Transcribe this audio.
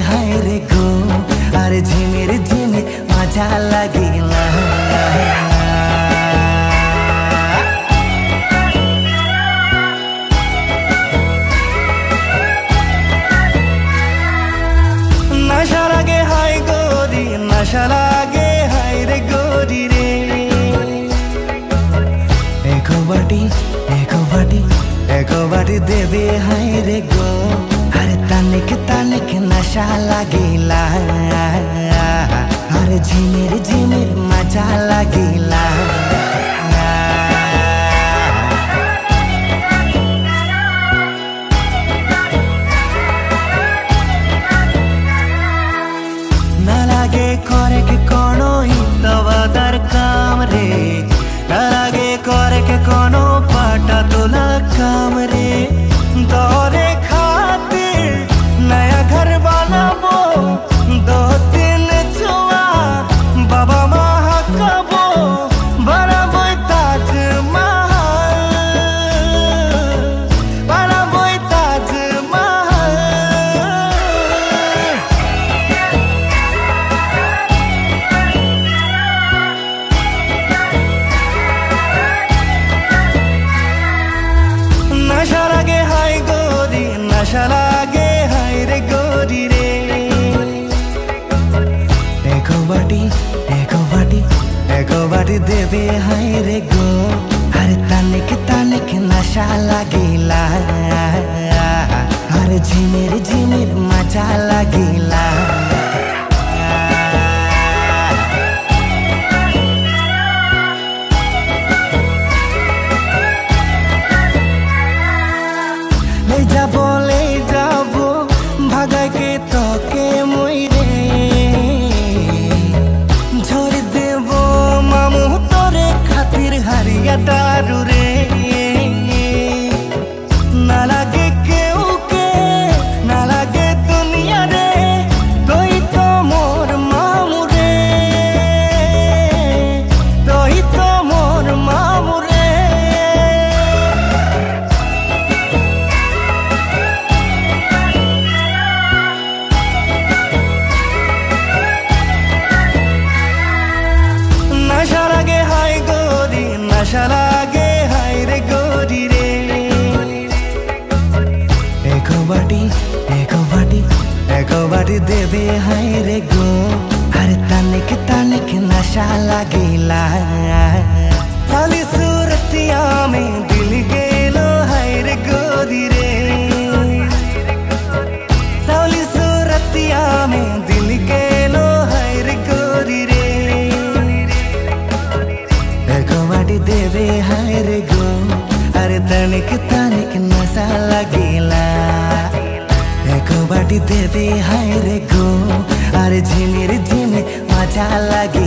हाय रे गो अरे झिमिर झिमिर मजा लागिला नशा लागे हाय गोरी नशा लागे हाय रे गोरी रे एको बाटी देवे हाय रे गो अरे तानिक नशा लागिला अरे झिमिर झिमिर मजा लागिला ना लागे करे के कोनो हितवादार काम रे ना लागे करे के कोनो पाटा तोला काम रे दौरे खातिर नया घर बनाबो दो तीन जुआ बाबा महाकाबो बनाबो ताजमहल बनाबो ताजमहल नशा लागे हाय गोरी नशा लागे हाय रे गोरी रे एको बाटी देवे हाय रे गो अरे तानिक नशा लागिला अरे झिमिर झिमिर मजा लागिला ले जाबो भागा के तो के मोइरे झोर देबो मामू तोरे खातिर हरिया दारू रे ना लागे केहू के ना लागे दुनिया रे तोई तो मोर मामू रे तोई तो मोर मामू रे नशा लागे हाय गोरी नशा लागे हाय रे गोरी रे एको बाटी देवे हाय रे गो अरे तानिक नशा लागिला साली सूरतिया में दिल गेलो हाय रे गोरी रे साली सूरतिया में दिल गेलो हाय रे गोरी रे एको बाटी देवे हाय रे गो अरे तानिक नशा लागिला एको बाटी देवे हाय रे गो अरे झिमिर झिमिर मजा लागिला।